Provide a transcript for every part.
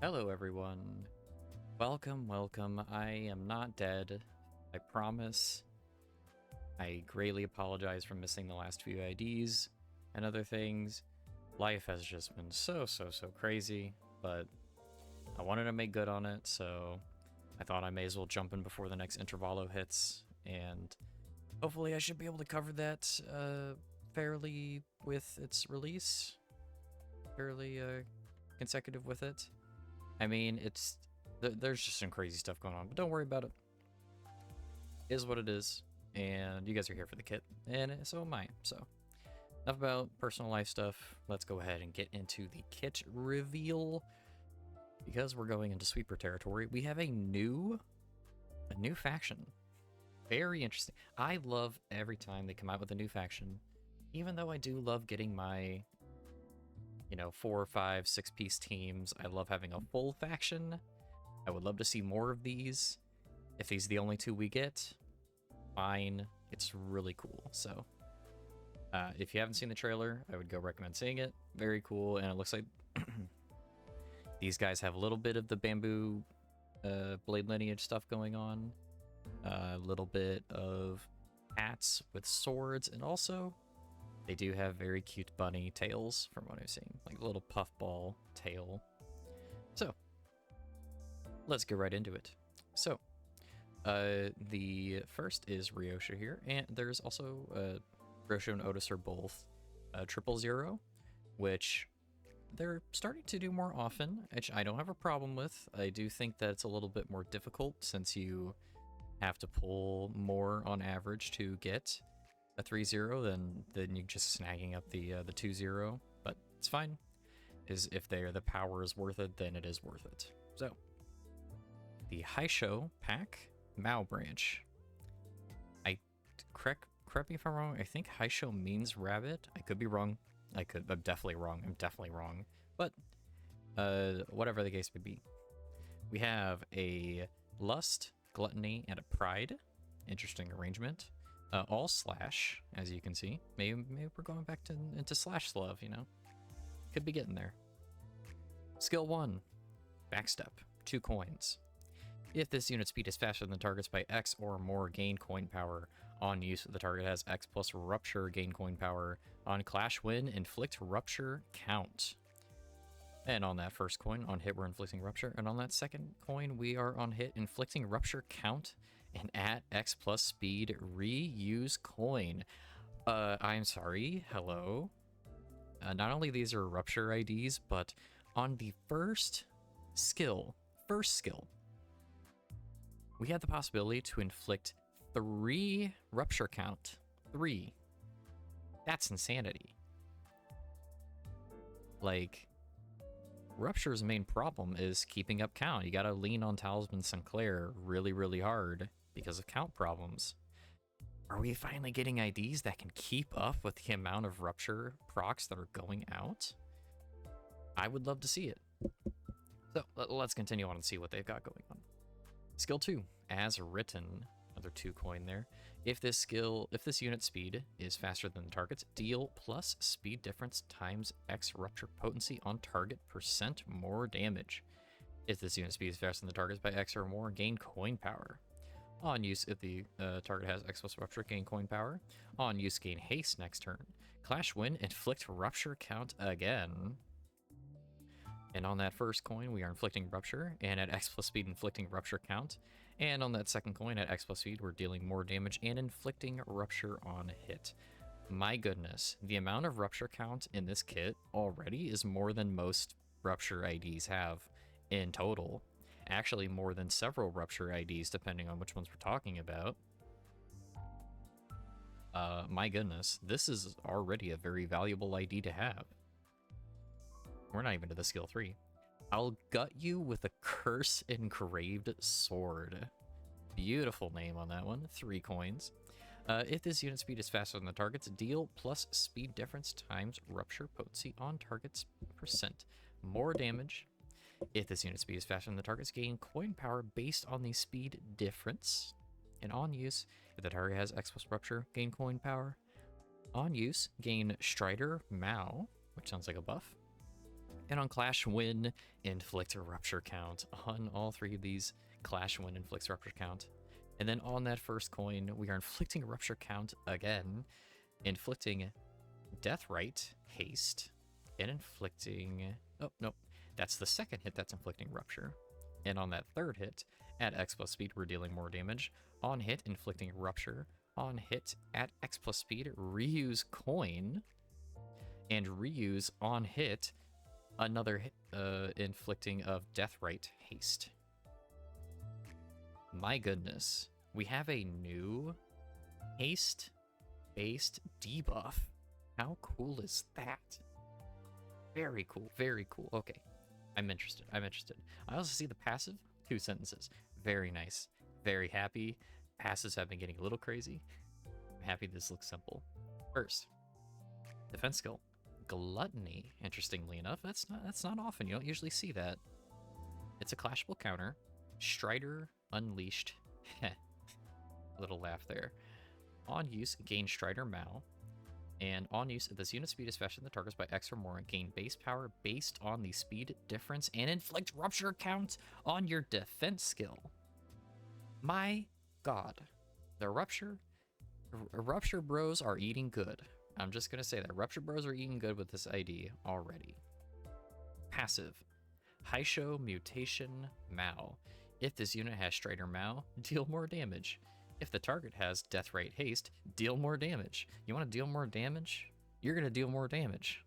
Hello everyone. Welcome. I am not dead. I promise. I greatly apologize for missing the last few IDs and other things. Life has just been so crazy, but I wanted to make good on it, so I thought I may as well jump in before the next intervallo hits, and hopefully I should be able to cover that fairly with its release. Fairly consecutive with it. I mean, there's just some crazy stuff going on, but don't worry about it. It is what it is, and you guys are here for the kit, and so am I. So, enough about personal life stuff. Let's go ahead and get into the kit reveal, because we're going into sweeper territory. We have a new faction. Very interesting. I love every time they come out with a new faction, even though I do love getting my 4 or 5, 6-piece teams. I love having a full faction. I would love to see more of these. If these are the only two we get, fine. It's really cool. So, if you haven't seen the trailer, I would go recommend seeing it. Very cool, and it looks like these guys have a little bit of the bamboo blade lineage stuff going on. A little bit of hats with swords, and also they do have very cute bunny tails from what I've seen, like a little puffball tail. So, let's get right into it. So, the first is Ryoshu here, and there's also Ryoshu and Outis are both 000, which they're starting to do more often, which I don't have a problem with. I do think that it's a little bit more difficult since you have to pull more on average to get a 3-0 than you just snagging up the 2-0, but it's fine. If the power is worth it, then it is worth it. So, the Heishou pack, Mao branch. Correct me if I'm wrong. I think Heishou means rabbit. I could be wrong. I'm definitely wrong. But whatever the case may be, we have a lust, gluttony, and a pride. Interesting arrangement. All slash, as you can see. Maybe we're going back into slash love, Could be getting there. Skill 1, backstep, 2 coins. If this unit speed is faster than the targets by X or more, gain coin power. On use, the target has X plus rupture, gain coin power. On clash win, inflict rupture count. And on that first coin, on hit, we're inflicting rupture. And on that second coin, we are on hit, inflicting rupture count. And at X plus speed, reuse coin. I'm sorry, hello? Not only these are rupture IDs, but on the first skill, we had the possibility to inflict 3 rupture count. 3. That's insanity. Like, Rupture's main problem is keeping up count. You gotta lean on Talisman Sinclair really hard because of count problems. Are we finally getting IDs that can keep up with the amount of Rupture procs that are going out? I would love to see it. So, let's continue on and see what they've got going on. Skill 2, as written. Another 2 coin there. If this unit speed is faster than the target's, deal plus speed difference times X rupture potency on target % more damage. If this unit speed is faster than the target's by X or more, gain coin power. On use, if the target has X plus rupture, gain coin power. On use, gain haste next turn. Clash win, inflict rupture count again. And on that first coin, we are inflicting rupture, and at X plus speed, inflicting rupture count. And on that second coin, at X plus speed, we're dealing more damage and inflicting rupture on hit. My goodness, the amount of rupture count in this kit already is more than most rupture IDs have in total. Actually, more than several rupture IDs, depending on which ones we're talking about. My goodness, this is already a very valuable ID to have. We're not even to the skill 3. I'll gut you with a curse engraved sword. Beautiful name on that one. 3 coins. If this unit speed is faster than the target's, deal plus speed difference times rupture potency on target's %. More damage. If this unit speed is faster than the target's, gain coin power based on the speed difference. And on use, if the target has X plus rupture, gain coin power. On use, gain Strider Mao, which sounds like a buff. And on Clash Win, inflict a rupture count. On all three of these, Clash Win inflicts rupture count. And then on that first coin, we are inflicting a rupture count again, inflicting Deathrite, haste, and inflicting... Oh, no. That's the second hit that's inflicting rupture. And on that third hit, at X plus speed, we're dealing more damage. On hit, inflicting rupture. On hit, at X plus speed, reuse coin. And reuse on hit, another inflicting of Deathrite, haste. My goodness. We have a new haste-based debuff. How cool is that? Very cool, very cool. Okay, I'm interested, I'm interested. I also see the passive, 2 sentences. Very nice, very happy. Passives have been getting a little crazy. I'm happy this looks simple. First, defense skill. Gluttony, interestingly enough. That's not often, you don't usually see that. It's a clashable counter. Strider Unleashed. Little laugh there. On use, gain Strider Mao. And on use, if this unit speed is faster than the target's by X or more, gain base power based on the speed difference and inflict rupture count on your defense skill. My god. The Rupture Bros are eating good. I'm just going to say that. Rupture Bros are eating good with this ID already. Passive. Heishou Mutation Mao. If this unit has Strider Mao, deal more damage. If the target has Deathrite Haste, deal more damage. You want to deal more damage? You're going to deal more damage.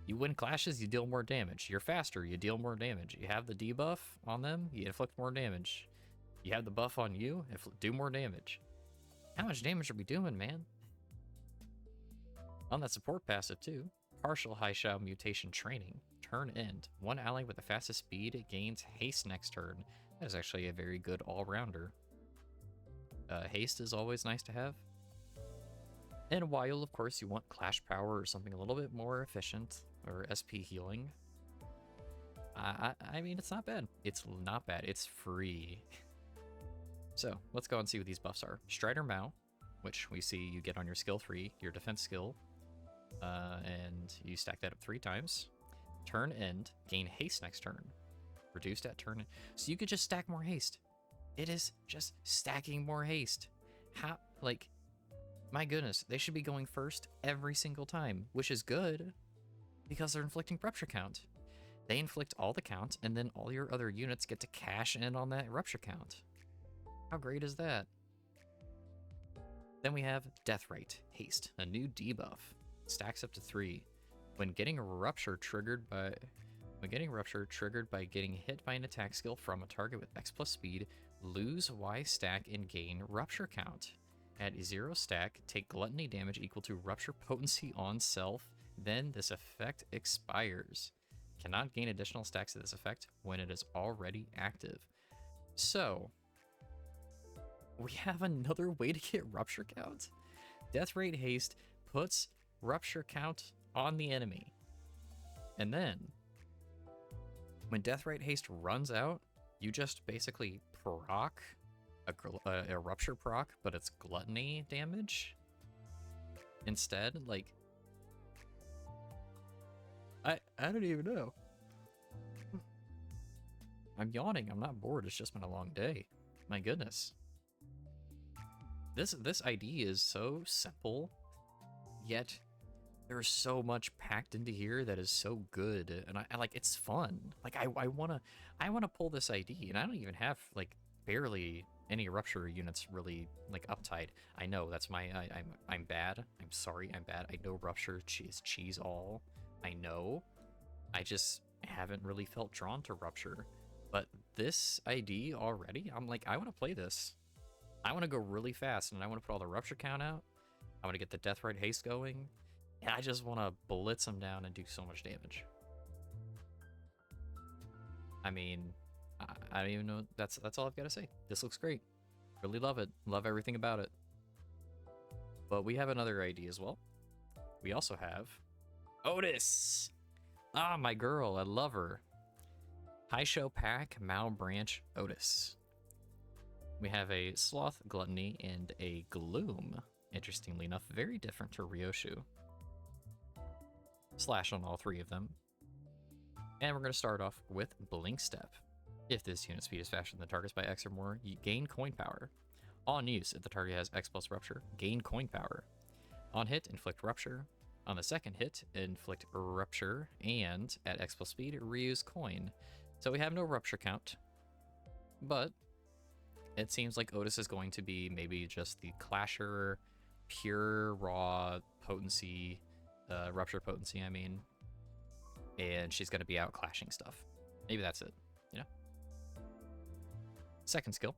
You win clashes, you deal more damage. You're faster, you deal more damage. You have the debuff on them, you inflict more damage. You have the buff on you, do more damage. How much damage are we doing, man? On that support passive too, partial Heishou Mutation Training. Turn end. One ally with the fastest speed gains haste next turn. That is actually a very good all-rounder. Haste is always nice to have. And while, of course, you want Clash Power or something a little bit more efficient, or SP healing, I mean, it's not bad. It's not bad. It's free. So, let's go and see what these buffs are. Strider Mao, which we see you get on your skill 3, your defense skill, and you stack that up 3 times. Turn end, gain haste next turn. Reduced at turn. So you could just stack more haste. It is just stacking more haste. How, like, my goodness, they should be going first every single time, which is good because they're inflicting rupture count. They inflict all the count, and then all your other units get to cash in on that rupture count. How great is that? Then we have Deathrite Haste, a new debuff. Stacks up to 3. When getting rupture triggered by getting hit by an attack skill from a target with X plus speed, lose Y stack and gain rupture count. At 0 stack, take gluttony damage equal to rupture potency on self, then this effect expires. Cannot gain additional stacks of this effect when it is already active. So, we have another way to get rupture count. Deathrite Haste puts rupture count on the enemy. And then, when Deathrite Haste runs out, you just basically proc a rupture proc, but it's gluttony damage instead. Like, I don't even know. I'm yawning. I'm not bored. It's just been a long day. My goodness. This ID is so simple, yet there's so much packed into here that is so good, and I like, it's fun. Like, I wanna pull this ID, and I don't even have like barely any rupture units really like uptied. I know that's I'm bad. I'm sorry, I'm bad. I know rupture is cheese all. I know. I just haven't really felt drawn to rupture. But this ID already, I'm like, I want to play this. I want to go really fast, and I want to put all the rupture count out. I want to get the Deathrite Haste going, and I just want to blitz them down and do so much damage. I mean, I don't even know. That's all I've got to say. This looks great. Really love it. Love everything about it. But we have another ID as well. We also have Outis. Ah, my girl. I love her. Heishou Pack, Mao Branch, Outis. We have a Sloth, Gluttony, and a Gloom. Interestingly enough, very different to Ryoshu. Slash on all 3 of them. And we're going to start off with Blink Step. If this unit speed is faster than the target's by X or more, you gain coin power. On use, if the target has X plus Rupture, gain coin power. On hit, inflict Rupture. On the second hit, inflict Rupture, and at X plus speed, reuse coin. So we have no Rupture count, but it seems like Outis is going to be maybe just the Clasher, pure raw potency, Rupture potency, I mean, and she's going to be out clashing stuff. Maybe that's it, you know? Second skill,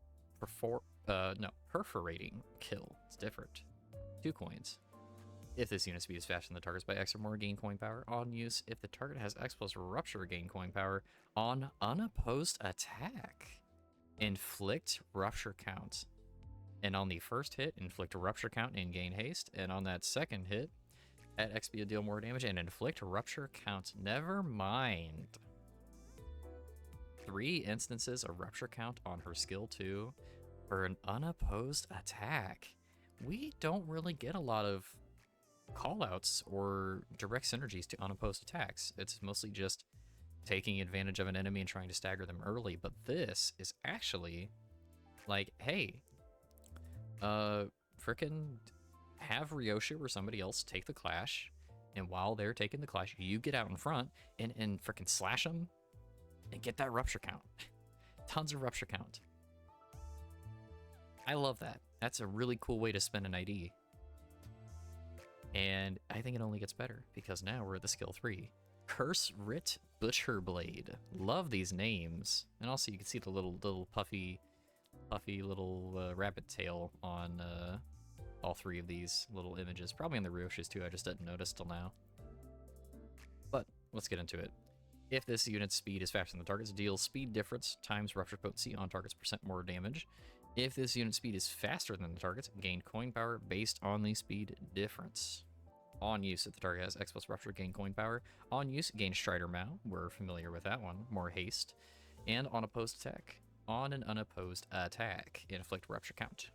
perforating kill. It's different. 2 coins. If this unit speed is faster than the target's by X or more, gain coin power. On use, if the target has X plus Rupture, gain coin power. On unopposed attack, inflict Rupture count. And on the first hit, inflict a Rupture count and gain haste. And on that second hit, at XP deal more damage and inflict Rupture count. Never mind. 3 instances of Rupture count on her skill 2 for an unopposed attack. We don't really get a lot of callouts or direct synergies to unopposed attacks. It's mostly just taking advantage of an enemy and trying to stagger them early. But this is actually like, hey, frickin' have Ryoshu or somebody else take the clash, and while they're taking the clash, you get out in front and frickin' slash them and get that Rupture count. Tons of Rupture count. I love that. That's a really cool way to spend an ID. And I think it only gets better, because now we're at the skill 3. Curse Writ Butcher Blade. Love these names. And also you can see the little puffy little rabbit tail on all 3 of these little images. Probably on the Ryoshu's too, I just didn't notice till now. But let's get into it. If this unit's speed is faster than the target's, deal speed difference times Rupture potency on target's % more damage. If this unit's speed is faster than the target's, gain coin power based on the speed difference. On use, if the target has X plus Rupture, gain coin power. On use, gain Strider Mao. We're familiar with that one. More haste. And on opposed attack. On an unopposed attack, inflict Rupture count.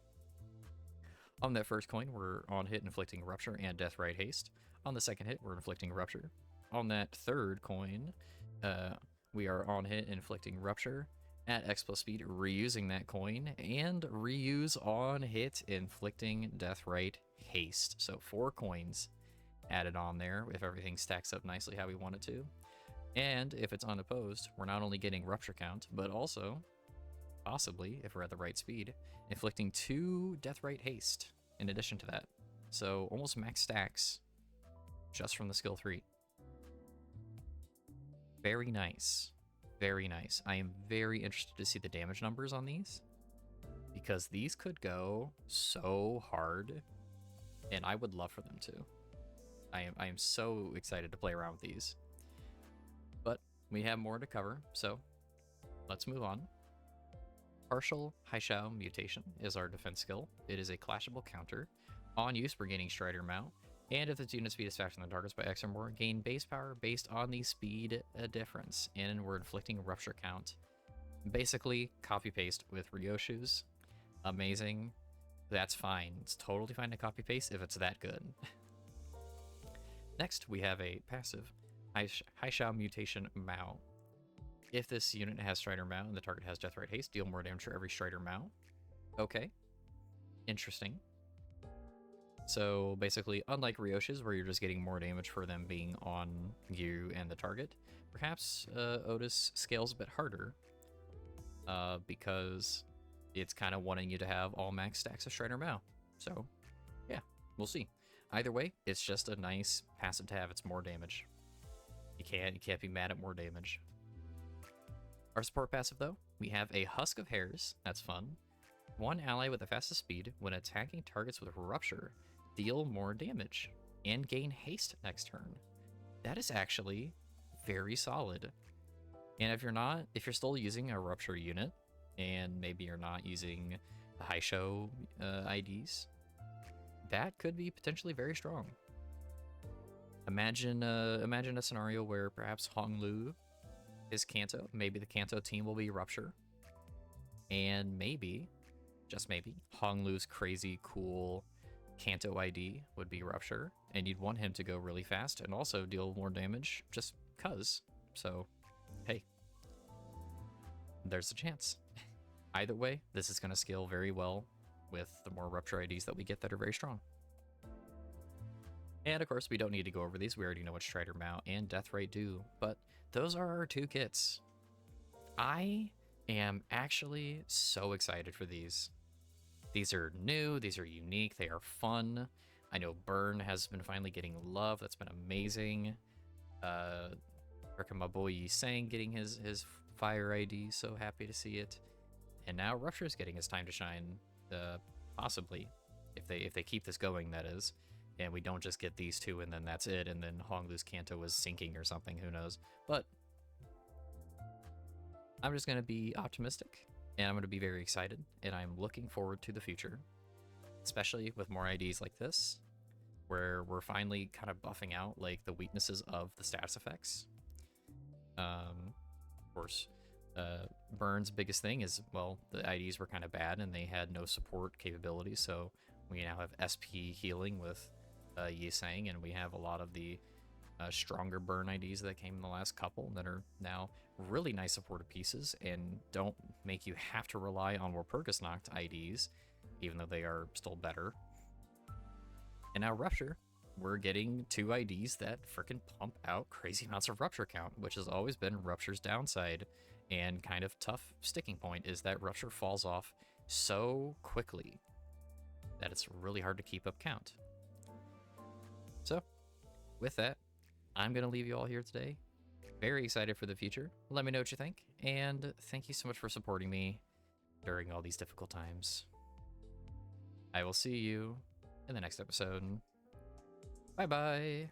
On that first coin, we're on hit inflicting Rupture and Death Right haste. On the second hit, we're inflicting Rupture. On that third coin, we are on hit inflicting Rupture. At X plus speed, reusing that coin, and reuse on hit inflicting Death Right haste. So 4 coins added on there if everything stacks up nicely how we want it to. And if it's unopposed, we're not only getting Rupture count, but also, possibly, if we're at the right speed, inflicting 2 Death Right haste in addition to that. So almost max stacks just from the skill 3. Very nice. Very nice. I am very interested to see the damage numbers on these, because these could go so hard, and I would love for them to. I am so excited to play around with these. But we have more to cover, so let's move on. Partial Heishou Mutation is our defense skill. It is a clashable counter. On use, we're gaining Strider Mount. And if its unit speed is faster than the target's by X or more, gain base power based on the speed difference. And we're inflicting Rupture count. Basically, copy-paste with Ryoshu's. Amazing. That's fine. It's totally fine to copy-paste if it's that good. Next, we have a passive, Heishou Mutation Mao. If this unit has Strider Mao and the target has Death Right haste, deal more damage for every Strider Mao. Okay. Interesting. So basically, unlike Ryoshu's, where you're just getting more damage for them being on you and the target, perhaps Outis scales a bit harder because it's kind of wanting you to have all max stacks of Strider Mao. So, yeah, we'll see. Either way, it's just a nice passive to have. It's more damage. You can't be mad at more damage. Our support passive, though, we have a Husk of Hairs. That's fun. One ally with the fastest speed, when attacking targets with Rupture, deal more damage and gain haste next turn. That is actually very solid. And if you're still using a Rupture unit, and maybe you're not using the Heishou IDs, that could be potentially very strong. Imagine a scenario where perhaps Honglu is Kanto. Maybe the Kanto team will be Rupture. And maybe, just maybe, Honglu's crazy cool Kanto ID would be Rupture, and you'd want him to go really fast and also deal more damage just cuz. So there's a chance. Either way, this is going to scale very well with the more Rupture IDs that we get that are very strong. And of course, we don't need to go over these. We already know what Strider Mount and Deathrite do, but those are our 2 kits. I am actually so excited for these. These are new, these are unique, they are fun. I know Burn has been finally getting love. That's been amazing. My boy Yisang getting his fire ID, so happy to see it. And now Rupture's getting his time to shine, possibly, if they keep this going, that is. And we don't just get these 2 and then that's it, and then Honglu's Kanto is sinking or something, who knows. But I'm just going to be optimistic, and I'm going to be very excited, and I'm looking forward to the future. Especially with more IDs like this, where we're finally kind of buffing out like the weaknesses of the status effects. Of course, Burn's biggest thing is, well, the IDs were kind of bad and they had no support capabilities, so we now have SP healing with Yisang, and we have a lot of the stronger Burn IDs that came in the last couple that are now really nice supported pieces and don't make you have to rely on Walpurgis Noct IDs, even though they are still better. And now Rupture, we're getting 2 IDs that frickin' pump out crazy amounts of Rupture count, which has always been Rupture's downside and kind of tough sticking point, is that Rupture falls off so quickly that it's really hard to keep up count. So, with that, I'm going to leave you all here today. Very excited for the future. Let me know what you think, and thank you so much for supporting me during all these difficult times. I will see you in the next episode. Bye-bye.